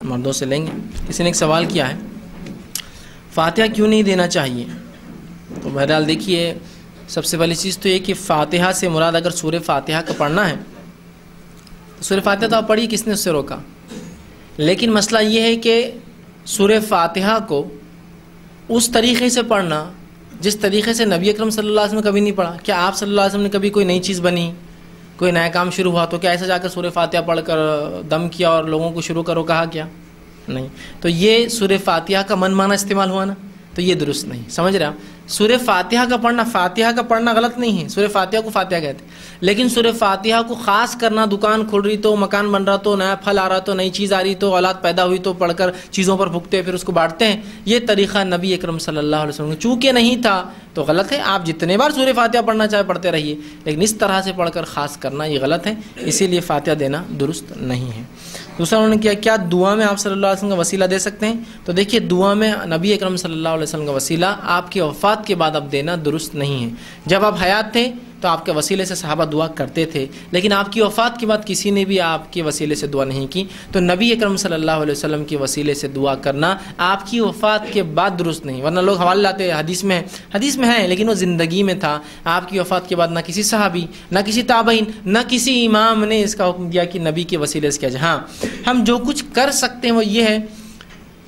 مردوں سے لیں گے۔ کسی نے ایک سوال کیا ہے، فاتحہ کیوں نہیں دینا چاہیے؟ تو بہرحال دیکھیے، سب سے پہلی چیز تو یہ کہ فاتحہ سے مراد اگر سورہ فاتحہ کا پڑھنا ہے تو سورہ فاتحہ تو آپ پڑھی، کس نے اس سے روکا؟ لیکن مسئلہ یہ ہے کہ سورہ فاتحہ کو اس طریقے سے پڑھنا جس طریقے سے نبی اکرم صلی اللہ علیہ وسلم نے کبھی نہیں پڑھا۔ کیا آپ صلی اللہ علیہ وسلم نے کبھی کوئی نئی چیز بنی، کوئی نیا کام شروع ہوا تو کیا ایسا جا کر سورہ فاتحہ پڑھ کر دم کیا اور لوگوں کو شروع کرو کہا کیا؟ نہیں۔ تو یہ سورہ فاتحہ کا من مانا استعمال ہوا نا، تو یہ درست نہیں، سمجھ رہے آپ؟ سورہ فاتحہ کا پڑھنا، فاتحہ کا پڑھنا غلط نہیں ہے، سورہ فاتحہ کو فاتحہ کہتے ہیں، لیکن سورہ فاتحہ کو خاص کرنا، دکان کھل رہی تو، مکان بن رہا تو، نیا پھل آ رہا تو، نئی چیز آ رہی تو، اولاد پیدا ہوئی تو پڑھ کر چیزوں پر پھونکتے پھر اس کو بانٹتے ہیں، یہ طریقہ نبی اکرم صلی اللہ علیہ وسلم چونکہ نہیں تھا تو غلط ہے۔ آپ جتنے بار سورہ فاتحہ پڑھنا چاہے پڑھتے رہیے، لیکن اس طرح سے پڑھ کر خاص کرنا یہ غلط ہے، اسی لیے فاتحہ دینا درست نہیں ہے۔ دوسرا انہوں نے کیا دعا میں آپ صلی اللہ علیہ وسلم کا وسیلہ دے سکتے ہیں؟ تو دیکھیے، دعا میں نبی اکرم صلی اللہ علیہ وسلم کا وسیلہ آپ کی وفات کے بعد اب دینا درست نہیں ہے۔ جب آپ حیات تھے تو آپ کے وسیلے سے صحابہ دعا کرتے تھے، لیکن آپ کی وفات کے بعد کسی نے بھی آپ کے وسیلے سے دعا نہیں کی، تو نبی اکرم صلی اللہ علیہ وسلم کے وسیلے سے دعا کرنا آپ کی وفات کے بعد درست نہیں۔ ورنہ لوگ حوالے لاتے حدیث میں ہے، لیکن وہ زندگی میں تھا، آپ کی وفات کے بعد نہ کسی صحابی، نہ کسی تابعین، نہ کسی امام نے اس کا حکم دیا کہ نبی کے وسیلے سے کیا جائے۔ ہاں، ہم جو کچھ کر سکتے ہیں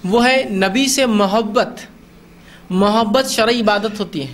وہ ہے نبی سے محبت شرعی عبادت ہوتی ہے،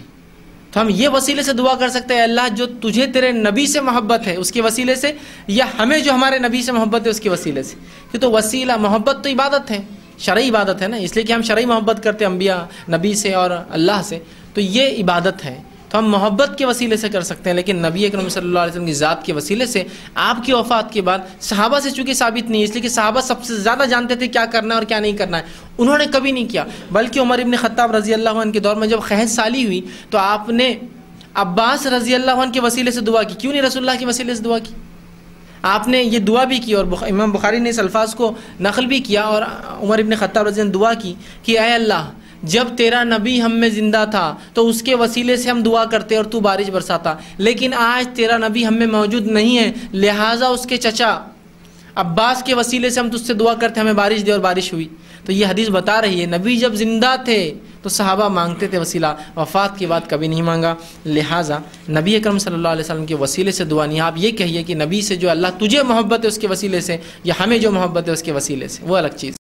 تو ہم یہ وسیلے سے دعا کر سکتے ہیں، اللہ جو تجھے تیرے نبی سے محبت ہے اس کے وسیلے سے، یا ہمیں جو ہمارے نبی سے محبت ہے اس کے وسیلے سے، کہ تو وسیلہ، محبت تو عبادت ہے، شرعی عبادت ہے نا، اس لیے کہ ہم شرعی محبت کرتے ہیں انبیاء، نبی سے اور اللہ سے، تو یہ عبادت ہے، تو ہم محبت کے وسیلے سے کر سکتے ہیں، لیکن نبی اکرم صلی اللہ علیہ وسلم کی ذات کے وسیلے سے آپ کی وفات کے بعد صحابہ سے چونکہ ثابت نہیں ہے، اس لیے کہ صحابہ سب سے زیادہ جانتے تھے کیا کرنا ہے اور کیا نہیں کرنا ہے، انہوں نے کبھی نہیں کیا، بلکہ عمر ابن خطاب رضی اللہ عنہ کے دور میں جب قحط سالی ہوئی تو آپ نے عباس رضی اللہ عنہ کے وسیلے سے دعا کی، کیوں نہیں رسول اللہ کے وسیلے سے دعا کی؟ آپ نے یہ دعا بھی کی، اور امام بخاری نے اس الفاظ کو نقل بھی کیا، اور عمر ابن خطاب رضی اللہ عنہ دعا کی کہ اے اللہ، جب تیرا نبی ہم میں زندہ تھا تو اس کے وسیلے سے ہم دعا کرتے اور تو بارش برساتا، لیکن آج تیرا نبی ہم میں موجود نہیں ہے، لہٰذا اس کے چچا عباس کے وسیلے سے ہم تجھ سے دعا کرتے ہمیں بارش دے، اور بارش ہوئی۔ تو یہ حدیث بتا رہی ہے نبی جب زندہ تھے تو صحابہ مانگتے تھے وسیلہ، وفات کے بعد کبھی نہیں مانگا، لہٰذا نبی اکرم صلی اللہ علیہ وسلم کے وسیلے سے دعا نہیں۔ آپ یہ کہیے کہ نبی سے جو اللہ تجھے محبت ہے اس کے وسیلے سے، یا ہمیں جو محبت ہے اس کے وسیلے سے، وہ الگ چیز۔